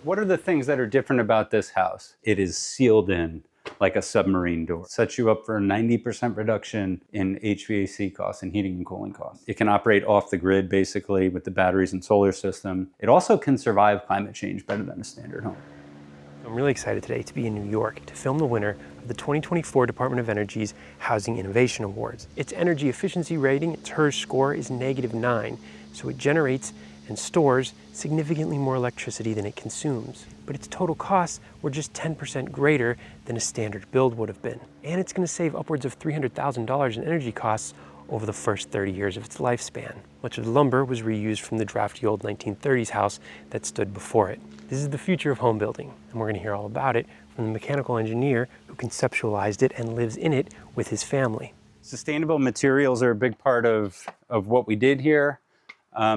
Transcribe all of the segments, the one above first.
What are the things that are different about this house? It is sealed in like a submarine door. It sets you up for a 90% reduction in HVAC costs and heating and cooling costs. It can operate off the grid basically with the batteries and solar system. It also can survive climate change better than a standard home. I'm really excited today to be in New York to film the winner of the 2024 Department of Energy's Housing Innovation Awards. Its energy efficiency rating, its HERS score, is -9, so it generates and stores significantly more electricity than it consumes. But its total costs were just 10% greater than a standard build would have been. And it's going to save upwards of $300,000 in energy costs over the first 30 years of its lifespan. Much of the lumber was reused from the drafty old 1930s house that stood before it. This is the future of home building, and we're going to hear all about it from the mechanical engineer who conceptualized it and lives in it with his family. Sustainable materials are a big part of what we did here.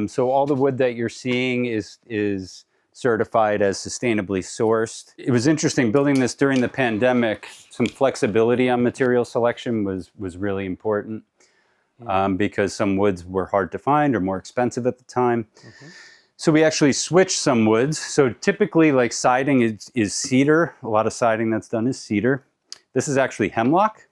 So all the wood that you're seeing is certified as sustainably sourced. It was interesting building this during the pandemic. Some flexibility on material selection was really important because some woods were hard to find or more expensive at the time. So we actually switched some woods. So typically like siding is cedar. A lot of siding that's done is cedar. This is actually hemlock.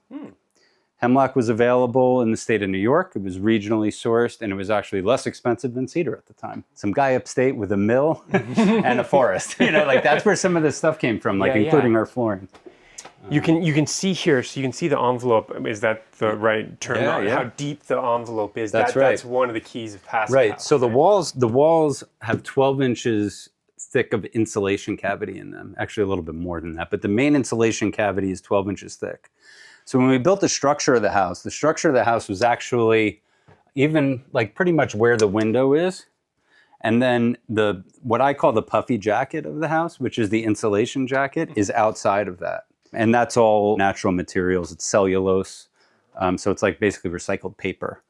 Hemlock was available in the state of New York. It was regionally sourced, and it was actually less expensive than cedar at the time. Some guy upstate with a mill and a forest. Like that's where some of this stuff came from, including our flooring. You can see here, so you can see the envelope. Is that the right term? How deep the envelope is. That's right. That's one of the keys of passive Right. house. So the walls have 12 inches thick of insulation cavity in them. Actually, a little bit more than that, but the main insulation cavity is 12 inches thick. So when we built the structure of the house was actually even like pretty much where the window is. And then what I call the puffy jacket of the house, which is the insulation jacket, is outside of that. And that's all natural materials. It's cellulose. So it's like basically recycled paper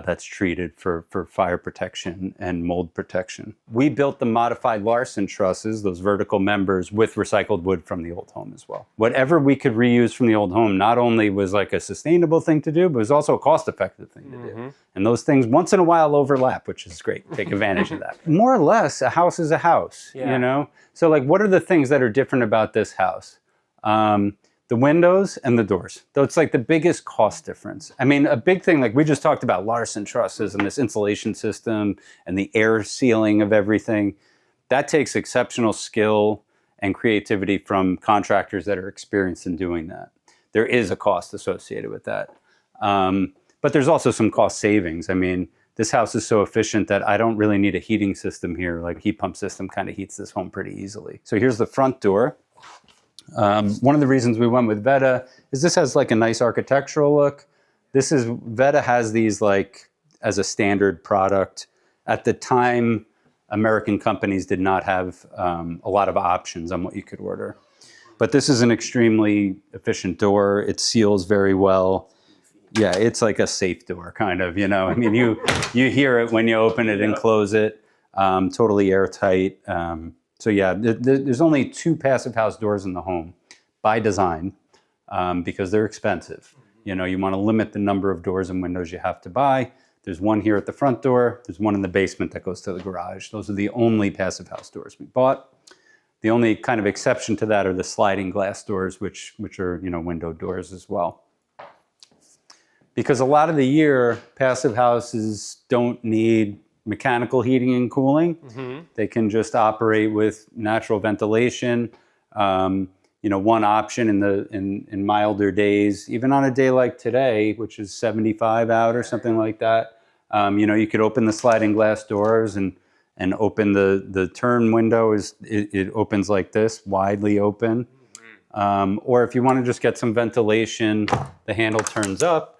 that's treated for fire protection and mold protection. We built the modified Larson trusses, those vertical members, with recycled wood from the old home as well. Whatever we could reuse from the old home not only was like a sustainable thing to do, but it was also a cost-effective thing to do. And those things once in a while overlap, which is great. Take advantage of that. More or less, a house is a house, So like, what are the things that are different about this house? The windows and the doors. Though it's like the biggest cost difference. I mean, a big thing, like we just talked about Larson trusses and this insulation system and the air sealing of everything. That takes exceptional skill and creativity from contractors that are experienced in doing that. There is a cost associated with that. But there's also some cost savings. I mean, this house is so efficient that I don't really need a heating system here. Like heat pump system kind of heats this home pretty easily. So here's the front door. One of the reasons we went with Vetta is this has like a nice architectural look. Vetta has these like as a standard product. At the time, American companies did not have a lot of options on what you could order. But this is an extremely efficient door. It seals very well. Yeah, it's like a safe door kind of, I mean, you hear it when you open it and close it. Totally airtight. So yeah, there's only 2 passive house doors in the home by design because they're expensive. You want to limit the number of doors and windows you have to buy. There's one here at the front door. There's one in the basement that goes to the garage. Those are the only passive house doors we bought. The only kind of exception to that are the sliding glass doors, which are, window doors as well. Because a lot of the year, passive houses don't need mechanical heating and cooling. They can just operate with natural ventilation. One option in milder days, even on a day like today, which is 75 out or something like that, you could open the sliding glass doors and open the turn window. It opens like this, widely open. Or if you want to just get some ventilation, the handle turns up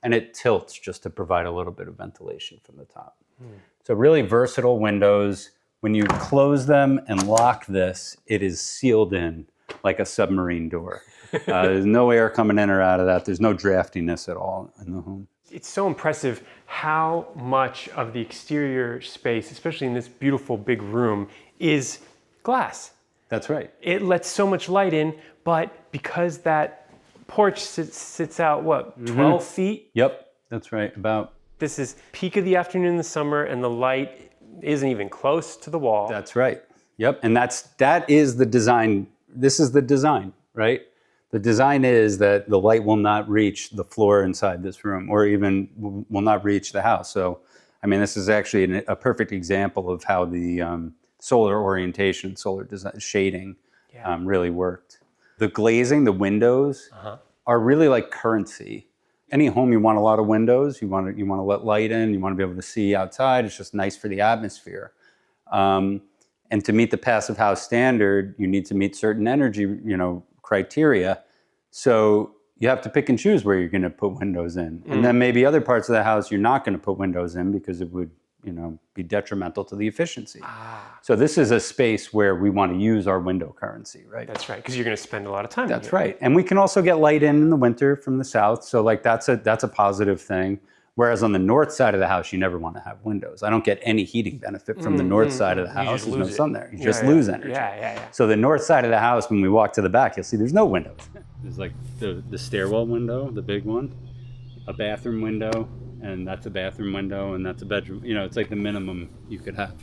and it tilts just to provide a little bit of ventilation from the top. So really versatile windows. When you close them and lock this, it is sealed in like a submarine door. There's no air coming in or out of that. There's no draftiness at all in the home. It's so impressive how much of the exterior space, especially in this beautiful big room, is glass. That's right. It lets so much light in, but because that porch sits out, 12 feet? Yep, that's right, about. This is peak of the afternoon in the summer and the light isn't even close to the wall. That's right. Yep, and that is the design. This is the design, right? The design is that the light will not reach the floor inside this room, or even will not reach the house. So, I mean, this is actually a perfect example of how the solar orientation, solar design, shading really worked. The glazing, the windows are really like currency. Any home, you want a lot of windows. You want to let light in. You want to be able to see outside. It's just nice for the atmosphere. And to meet the passive house standard, you need to meet certain energy, criteria. So you have to pick and choose where you're going to put windows in. And then maybe other parts of the house you're not going to put windows in because it would, be detrimental to the efficiency. So this is a space where we want to use our window currency, right? That's right, because you're going to spend a lot of time. That's right. And we can also get light in the winter from the south. So like that's a positive thing. Whereas on the north side of the house, you never want to have windows. I don't get any heating benefit from the north side of the house. There's no sun there. You just lose energy. Yeah. So the north side of the house, when we walk to the back, you'll see there's no windows. There's like the stairwell window, the big one, a bathroom window, and that's a bathroom window, and that's a bedroom. It's like the minimum you could have.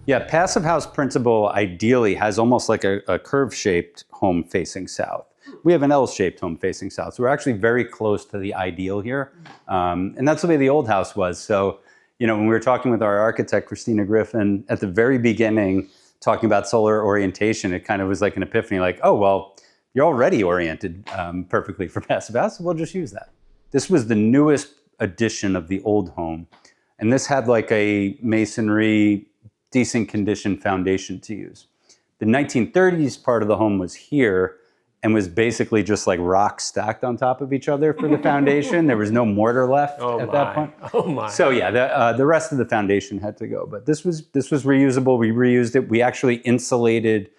Yeah, passive house principle ideally has almost like a curve-shaped home facing south. We have an L-shaped home facing south, so we're actually very close to the ideal here. And that's the way the old house was. So, when we were talking with our architect, Christina Griffin, at the very beginning, talking about solar orientation, it kind of was like an epiphany, like, oh, well, you're already oriented perfectly for passive house, so we'll just use that. This was the newest edition of the old home. And this had like a masonry, decent condition foundation to use. The 1930s part of the home was here and was basically just like rocks stacked on top of each other for the foundation. There was no mortar left at that point. Oh my. So yeah, the rest of the foundation had to go. But this was reusable. We reused it. We actually insulated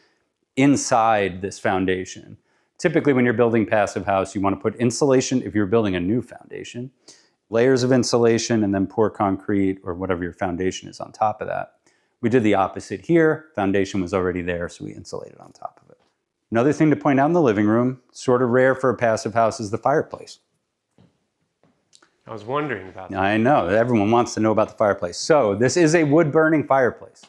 inside this foundation. Typically when you're building passive house, you want to put insulation if you're building a new foundation, layers of insulation, and then pour concrete or whatever your foundation is on top of that. We did the opposite here. Foundation was already there, so we insulated on top of it. Another thing to point out in the living room, sort of rare for a passive house, is the fireplace. I was wondering about that. I know, everyone wants to know about the fireplace. So this is a wood-burning fireplace.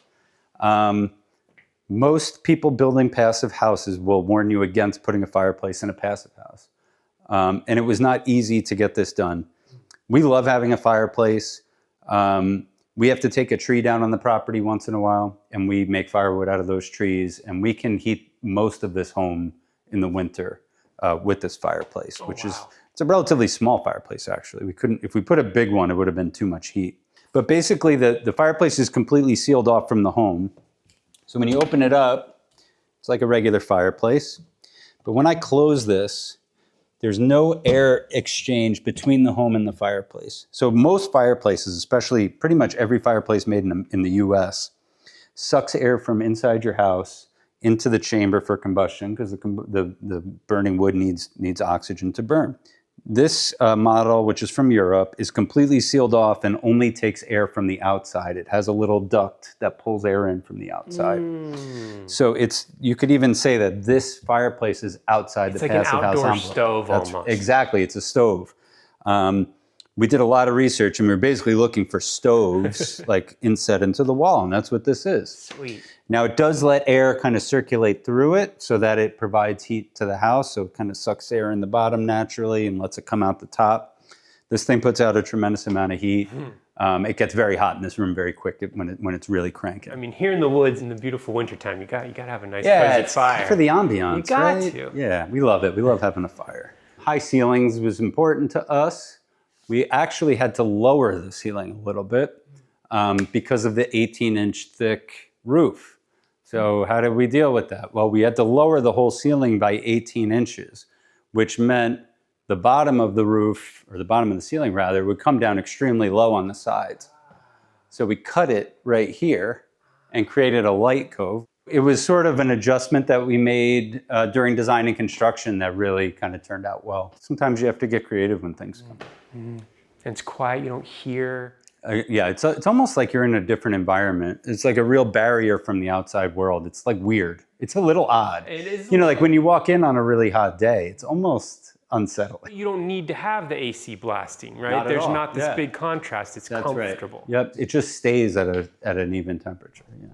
Most people building passive houses will warn you against putting a fireplace in a passive house. And it was not easy to get this done. We love having a fireplace. We have to take a tree down on the property once in a while, and we make firewood out of those trees, and we can heat most of this home in the winter with this fireplace, which is, it's a relatively small fireplace actually. We couldn't, if we put a big one, it would have been too much heat. But basically the fireplace is completely sealed off from the home. So when you open it up, it's like a regular fireplace. But when I close this, there's no air exchange between the home and the fireplace. So most fireplaces, especially pretty much every fireplace made in the US, sucks air from inside your house into the chamber for combustion because the burning wood needs oxygen to burn. This model, which is from Europe, is completely sealed off and only takes air from the outside. It has a little duct that pulls air in from the outside. So you could even say that this fireplace is outside the passive house envelope. It's like an outdoor stove almost. Exactly, it's a stove. We did a lot of research and we were basically looking for stoves like inset into the wall, and that's what this is. Sweet. Now it does let air kind of circulate through it so that it provides heat to the house. So it kind of sucks air in the bottom naturally and lets it come out the top. This thing puts out a tremendous amount of heat. It gets very hot in this room very quick when it's really cranking. I mean, here in the woods in the beautiful wintertime, you got to have a nice pleasant fire. For the ambiance, you got right? to. Yeah, we love it. We love having a fire. High ceilings was important to us. We actually had to lower the ceiling a little bit because of the 18-inch thick roof. So how did we deal with that? Well, we had to lower the whole ceiling by 18 inches, which meant the bottom of the roof, or the bottom of the ceiling rather, would come down extremely low on the sides. So we cut it right here and created a light cove. It was sort of an adjustment that we made during design and construction that really kind of turned out well. Sometimes you have to get creative when things come. And it's quiet, you don't hear. Yeah, it's almost like you're in a different environment. It's like a real barrier from the outside world. It's like weird. It's a little odd. It is. Like when you walk in on a really hot day, it's almost unsettling. You don't need to have the AC blasting, right? Not at There's all. not this big contrast. It's That's comfortable. Right. Yep, it just stays at an even temperature. Yeah.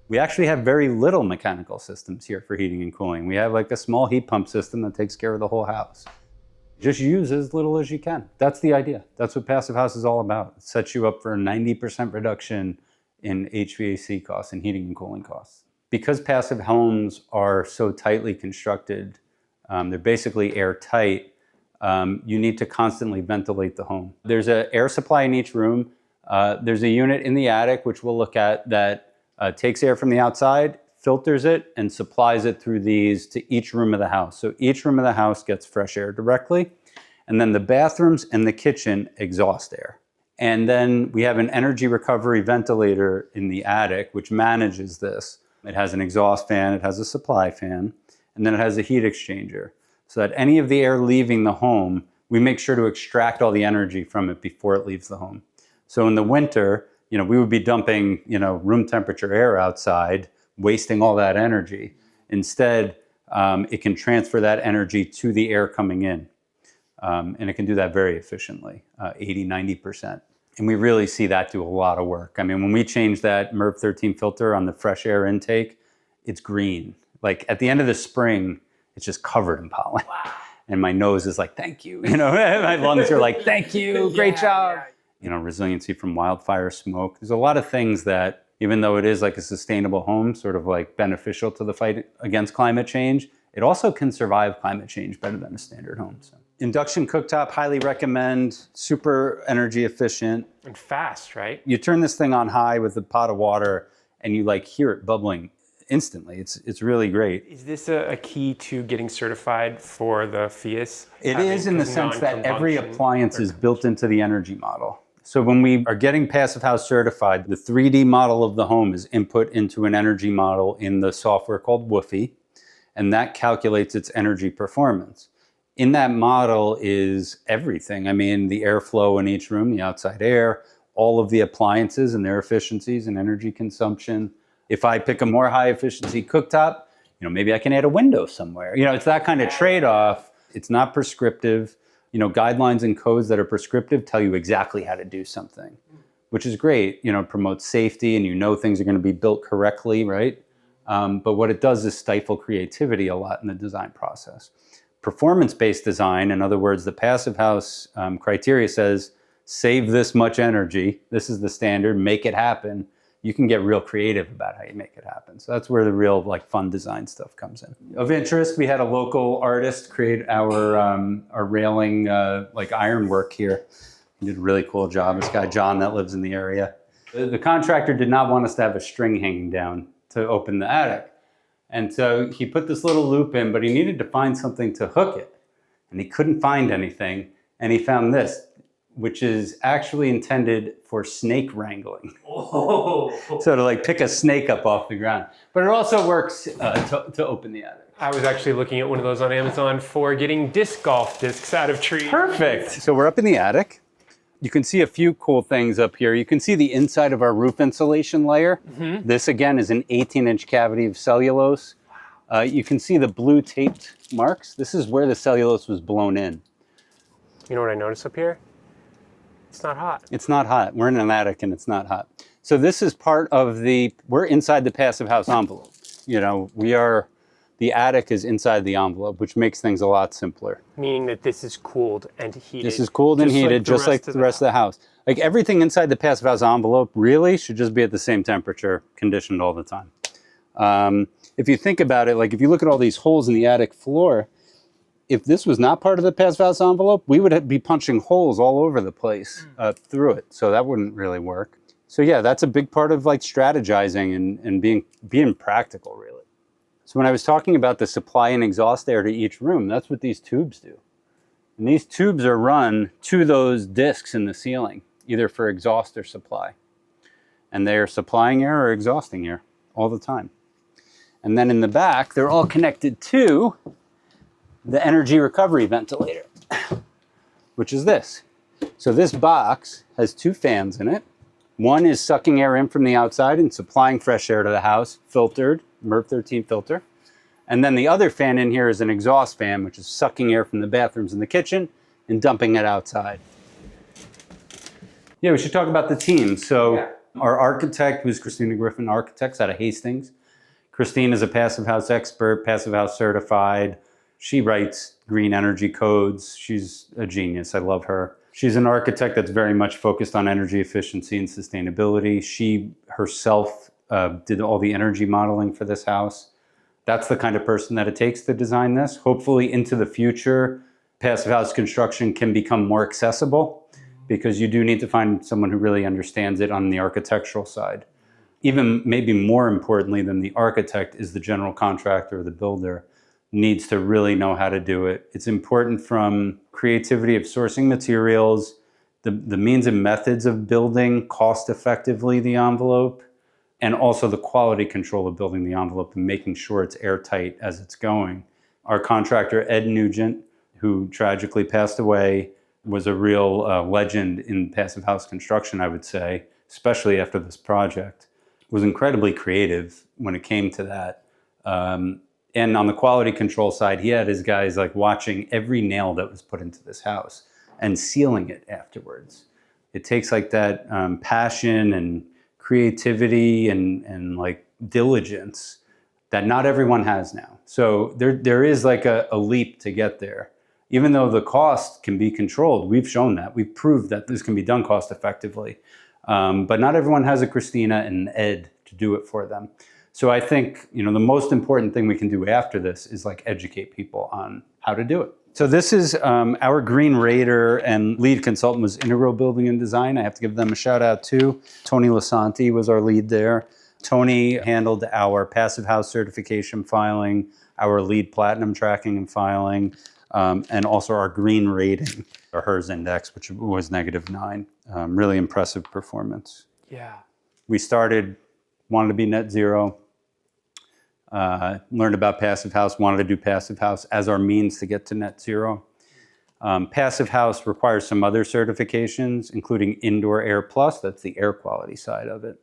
We actually have very little mechanical systems here for heating and cooling. We have like a small heat pump system that takes care of the whole house. Just use as little as you can. That's the idea. That's what Passive House is all about. It sets you up for a 90% reduction in HVAC costs and heating and cooling costs. Because passive homes are so tightly constructed, they're basically airtight, you need to constantly ventilate the home. There's an air supply in each room. There's a unit in the attic, which we'll look at, that takes air from the outside, filters it, and supplies it through these to each room of the house. So each room of the house gets fresh air directly. And then the bathrooms and the kitchen exhaust air. And then we have an energy recovery ventilator in the attic, which manages this. It has an exhaust fan, it has a supply fan, and then it has a heat exchanger. So that any of the air leaving the home, we make sure to extract all the energy from it before it leaves the home. So in the winter, we would be dumping, room temperature air outside, wasting all that energy. Instead, it can transfer that energy to the air coming in. And it can do that very efficiently, 80, 90%. And we really see that do a lot of work. I mean, when we change that MERV 13 filter on the fresh air intake, it's green. Like at the end of the spring, it's just covered in pollen. Wow. And my nose is like, thank you. My lungs are like, thank you, great job. Yeah. Resiliency from wildfire smoke. There's a lot of things that, even though it is like a sustainable home, sort of like beneficial to the fight against climate change, it also can survive climate change better than a standard home. So. Induction cooktop, highly recommend, super energy efficient. And fast, right? You turn this thing on high with a pot of water and you hear it bubbling instantly. It's really great. Is this a key to getting certified for the FIAS? It is, in the sense that every appliance is built into the energy model. So when we are getting Passive House certified, the 3D model of the home is input into an energy model in the software called Woofy, and that calculates its energy performance. In that model is everything. I mean, the airflow in each room, the outside air, all of the appliances and their efficiencies and energy consumption. If I pick a more high efficiency cooktop, maybe I can add a window somewhere. It's that kind of trade-off. It's not prescriptive. Guidelines and codes that are prescriptive tell you exactly how to do something, which is great. It promotes safety and things are going to be built correctly, right? But what it does is stifle creativity a lot in the design process. Performance-based design, in other words, the Passive House criteria says, save this much energy. This is the standard, make it happen. You can get real creative about how you make it happen. So that's where the real fun design stuff comes in. Of interest, we had a local artist create our railing ironwork here. He did a really cool job. This guy, John, that lives in the area. The contractor did not want us to have a string hanging down to open the attic. And so he put this little loop in, but he needed to find something to hook it. And he couldn't find anything. And he found this, which is actually intended for snake wrangling. Oh. So to pick a snake up off the ground. But it also works to open the attic. I was actually looking at one of those on Amazon for getting disc golf discs out of trees. Perfect. So we're up in the attic. You can see a few cool things up here. You can see the inside of our roof insulation layer. Mm-hmm. This again is an 18-inch cavity of cellulose. You can see the blue taped marks. This is where the cellulose was blown in. You know what I noticed up here? It's not hot. It's not hot. We're in an attic and it's not hot. So this is part of we're inside the Passive House envelope. The attic is inside the envelope, which makes things a lot simpler. Meaning that this is cooled and heated. This is cooled and heated, just like the rest of the house. Everything inside the Passive House envelope really should just be at the same temperature, conditioned all the time. If you think about it, if you look at all these holes in the attic floor, if this was not part of the Passive House envelope, we would be punching holes all over the place through it. So that wouldn't really work. So yeah, that's a big part of strategizing and being practical, really. So when I was talking about the supply and exhaust air to each room, that's what these tubes do. And these tubes are run to those discs in the ceiling, either for exhaust or supply. And they're supplying air or exhausting air all the time. And then in the back, they're all connected to the energy recovery ventilator, which is this. So this box has two fans in it. One is sucking air in from the outside and supplying fresh air to the house, filtered, MERV 13 filter. And then the other fan in here is an exhaust fan, which is sucking air from the bathrooms and the kitchen and dumping it outside. Yeah, we should talk about the team. So Our architect was Christina Griffin Architects out of Hastings. Christine is a passive house expert, passive house certified. She writes green energy codes. She's a genius. I love her. She's an architect that's very much focused on energy efficiency and sustainability. She herself did all the energy modeling for this house. That's the kind of person that it takes to design this. Hopefully into the future, passive house construction can become more accessible because you do need to find someone who really understands it on the architectural side. Even maybe more importantly than the architect is the general contractor or the builder needs to really know how to do it. It's important from creativity of sourcing materials, the means and methods of building cost effectively the envelope, and also the quality control of building the envelope and making sure it's airtight as it's going. Our contractor, Ed Nugent, who tragically passed away, was a real legend in passive house construction, I would say, especially after this project. Was incredibly creative when it came to that. And on the quality control side, he had his guys like watching every nail that was put into this house and sealing it afterwards. It takes like that passion and creativity and like diligence that not everyone has now. So there is like a leap to get there. Even though the cost can be controlled, we've shown that. We've proved that this can be done cost effectively. But not everyone has a Christina and Ed to do it for them. So I think, the most important thing we can do after this is like educate people on how to do it. So this is our Green Raider and lead consultant was Integral Building and Design. I have to give them a shout out too. Tony Lasanti was our lead there. Tony handled our passive house certification filing, our lead platinum tracking and filing, and also our green rating, our HERS index, which was -9. Really impressive performance. Yeah. We wanted to be net zero, learned about passive house, wanted to do passive house as our means to get to net zero. Passive house requires some other certifications, including Indoor Air Plus, that's the air quality side of it.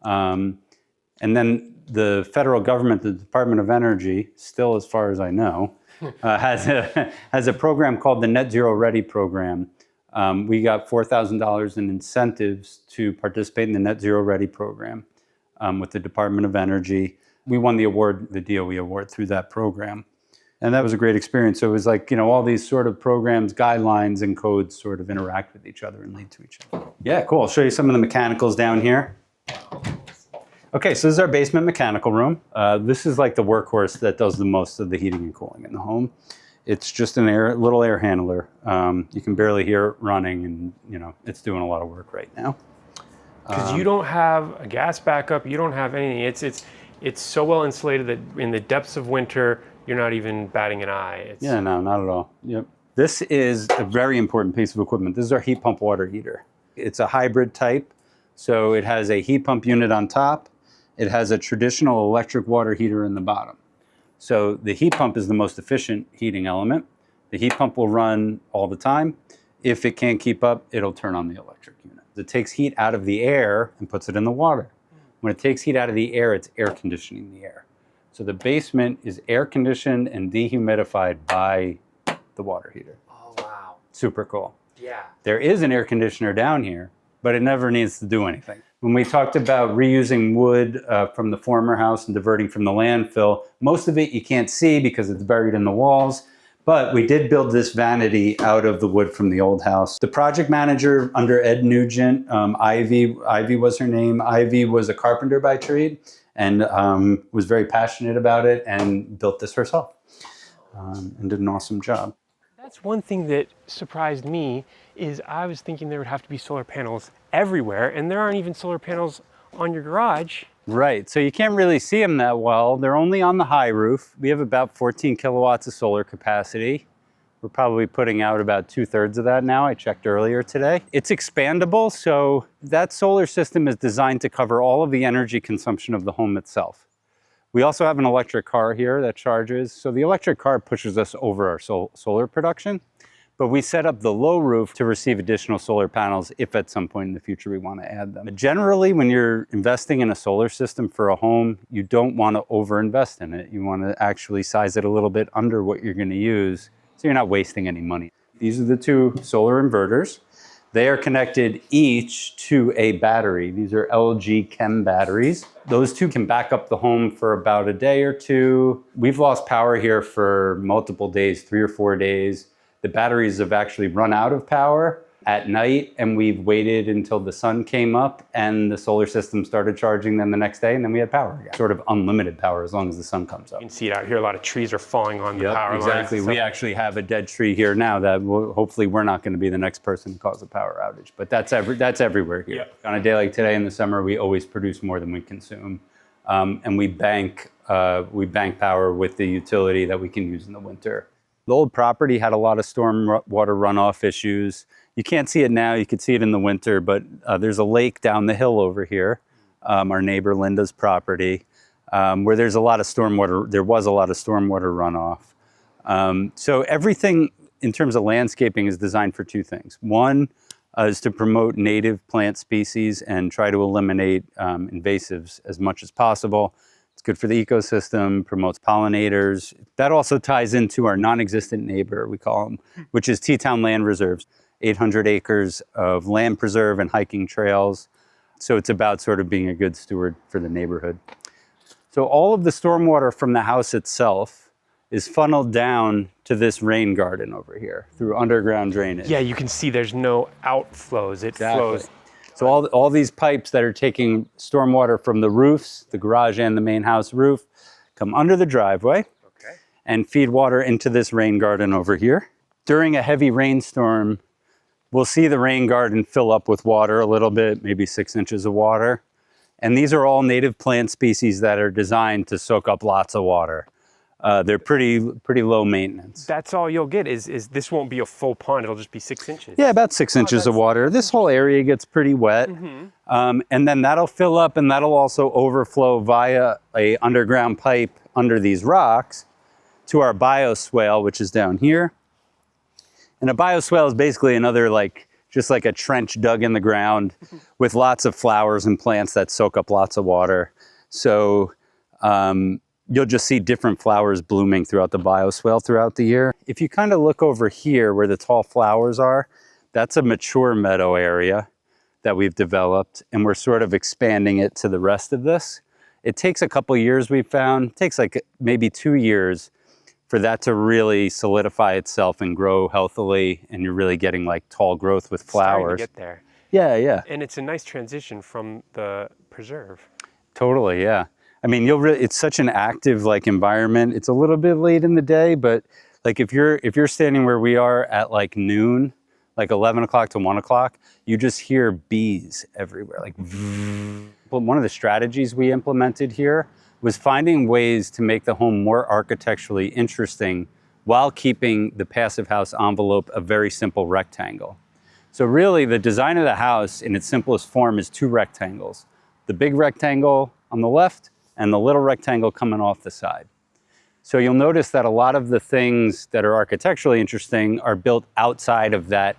And then the federal government, the Department of Energy, still as far as I know, has a program called the Net Zero Ready program. We got $4,000 in incentives to participate in the Net Zero Ready program with the Department of Energy. We won the DOE award through that program. And that was a great experience. So it was like, all these sort of programs, guidelines, and codes sort of interact with each other and lead to each other. Yeah, cool. I'll show you some of the mechanicals down here. Okay, so this is our basement mechanical room. This is like the workhorse that does the most of the heating and cooling in the home. It's just a little air handler. You can barely hear it running, and it's doing a lot of work right now. Because you don't have a gas backup, you don't have anything. It's so well insulated that in the depths of winter, you're not even batting an eye. Yeah, no, not at all. Yep. This is a very important piece of equipment. This is our heat pump water heater. It's a hybrid type, so it has a heat pump unit on top. It has a traditional electric water heater in the bottom. So the heat pump is the most efficient heating element. The heat pump will run all the time. If it can't keep up, it'll turn on the electric unit. It takes heat out of the air and puts it in the water. When it takes heat out of the air, it's air conditioning the air. So the basement is air conditioned and dehumidified by the water heater. Oh, wow. Super cool. Yeah. There is an air conditioner down here, but it never needs to do anything. When we talked about reusing wood from the former house and diverting from the landfill, most of it you can't see because it's buried in the walls. But we did build this vanity out of the wood from the old house. The project manager under Ed Nugent, Ivy was her name. Ivy was a carpenter by trade and was very passionate about it and built this herself and did an awesome job. That's one thing that surprised me is I was thinking there would have to be solar panels everywhere, and there aren't even solar panels on your garage. Right, so you can't really see them that well. They're only on the high roof. We have about 14 kilowatts of solar capacity. We're probably putting out about 2/3 of that now. I checked earlier today. It's expandable, so that solar system is designed to cover all of the energy consumption of the home itself. We also have an electric car here that charges. So the electric car pushes us over our solar production, but we set up the low roof to receive additional solar panels if at some point in the future we want to add them. But generally, when you're investing in a solar system for a home, you don't want to overinvest in it. You want to actually size it a little bit under what you're going to use so you're not wasting any money. These are the two solar inverters. They are connected each to a battery. These are LG Chem batteries. Those two can back up the home for about a day or two. We've lost power here for multiple days, 3 or 4 days. The batteries have actually run out of power at night, and we've waited until the sun came up and the solar system started charging them the next day, and then we had power again. Sort of unlimited power as long as the sun comes up. You can see it out here, a lot of trees are falling on the power lines. Exactly. We actually have a dead tree here now that hopefully we're not going to be the next person to cause a power outage, but that's everywhere here. Yep. On a day like today in the summer, we always produce more than we consume, and we bank power with the utility that we can use in the winter. The old property had a lot of storm water runoff issues. You can't see it now, you can see it in the winter, but there's a lake down the hill over here, our neighbor Linda's property, where there was a lot of stormwater runoff. So everything in terms of landscaping is designed for two things. One is to promote native plant species and try to eliminate invasives as much as possible. It's good for the ecosystem, promotes pollinators. That also ties into our non-existent neighbor, we call them, which is Teatown Land Reserves. 800 acres of land preserve and hiking trails. So it's about sort of being a good steward for the neighborhood. So all of the stormwater from the house itself is funneled down to this rain garden over here through underground drainage. Yeah, you can see there's no outflows. It flows. So all these pipes that are taking stormwater from the roofs, the garage and the main house roof, come under the driveway and feed water into this rain garden over here. During a heavy rainstorm, we'll see the rain garden fill up with water a little bit, maybe 6 inches of water. And these are all native plant species that are designed to soak up lots of water. They're pretty low maintenance. That's all you'll get is this won't be a full pond, it'll just be 6 inches. Yeah, about 6 inches of water. This whole area gets pretty wet. And then that'll fill up and that'll also overflow via a underground pipe under these rocks to our bioswale, which is down here. And a bioswale is basically another just like a trench dug in the ground with lots of flowers and plants that soak up lots of water. So you'll just see different flowers blooming throughout the bioswale throughout the year. If you kind of look over here where the tall flowers are, that's a mature meadow area that we've developed, and we're sort of expanding it to the rest of this. It takes a couple years, we've found. It takes maybe 2 years for that to really solidify itself and grow healthily, and you're really getting tall growth with flowers. Starting to get there. Yeah. And it's a nice transition from the preserve. Totally, yeah. I mean, it's such an active environment. It's a little bit late in the day, but if you're standing where we are at noon, 11 o'clock to 1 o'clock, you just hear bees everywhere. But one of the strategies we implemented here was finding ways to make the home more architecturally interesting while keeping the passive house envelope a very simple rectangle. So really, the design of the house in its simplest form is 2 rectangles. The big rectangle on the left and the little rectangle coming off the side. So you'll notice that a lot of the things that are architecturally interesting are built outside of that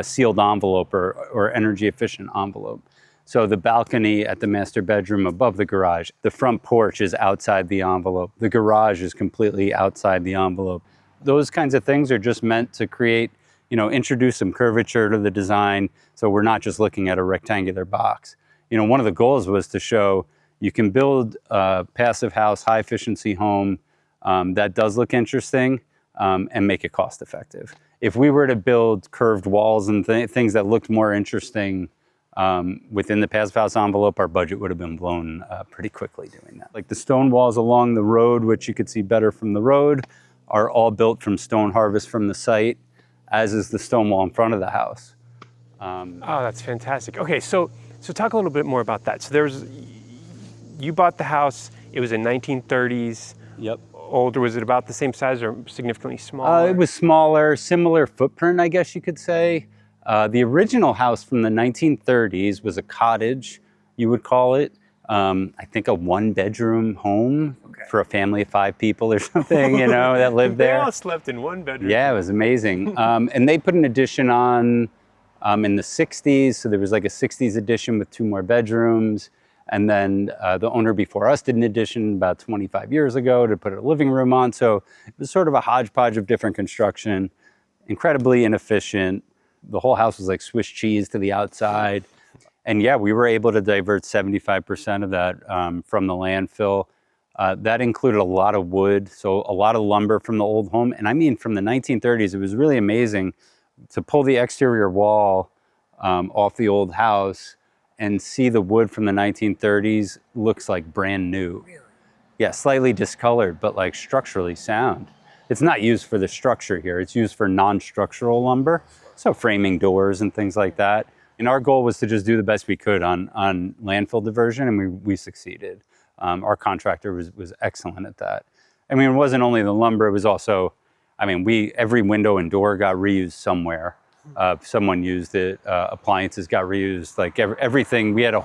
sealed envelope or energy efficient envelope. So the balcony at the master bedroom above the garage, the front porch is outside the envelope. The garage is completely outside the envelope. Those kinds of things are just meant to create, introduce some curvature to the design. So we're not just looking at a rectangular box. One of the goals was to show you can build a passive house, high efficiency home that does look interesting and make it cost effective. If we were to build curved walls and things that looked more interesting within the passive house envelope, our budget would have been blown pretty quickly doing that. The stone walls along the road, which you could see better from the road, are all built from stone harvest from the site, as is the stone wall in front of the house. Oh, that's fantastic. Okay, so talk a little bit more about that. So you bought the house, it was in 1930s. Yep. Older, was it about the same size or significantly smaller? It was smaller, similar footprint, I guess you could say. The original house from the 1930s was a cottage, you would call it. I think a 1-bedroom home for a family of 5 people or something, that lived there. They all slept in 1 bedroom. Yeah, it was amazing. And they put an addition on in the 60s. So there was a 60s addition with 2 more bedrooms. And then the owner before us did an addition about 25 years ago to put a living room on. So it was sort of a hodgepodge of different construction, incredibly inefficient. the whole house was like Swiss cheese to the outside. And yeah, we were able to divert 75% of that from the landfill. That included a lot of wood, so a lot of lumber from the old home. And I mean, from the 1930s, it was really amazing to pull the exterior wall off the old house and see the wood from the 1930s looks like brand new. Really? Yeah, slightly discolored, but like structurally sound. It's not used for the structure here. It's used for non-structural lumber, so framing doors and things like that. And our goal was to just do the best we could on landfill diversion, and we succeeded. Our contractor was excellent at that. I mean, it wasn't only the lumber, it was also, I mean, every window and door got reused somewhere. Someone used it, appliances got reused, like everything. We had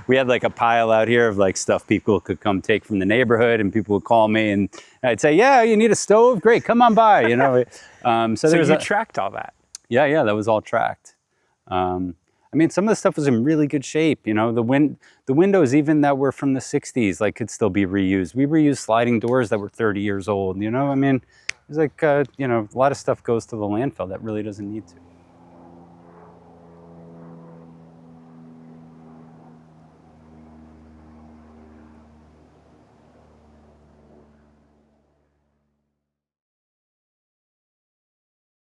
we had like a pile out here of like stuff people could come take from the neighborhood, and people would call me and I'd say, yeah, you need a stove? Great, come on by, you know. So you tracked all that? Yeah, that was all tracked. I mean, some of the stuff was in really good shape. You know, the windows even that were from the 60s, like could still be reused. We reused sliding doors that were 30 years old, you know? I mean, it's like, you know, a lot of stuff goes to the landfill that really doesn't need to.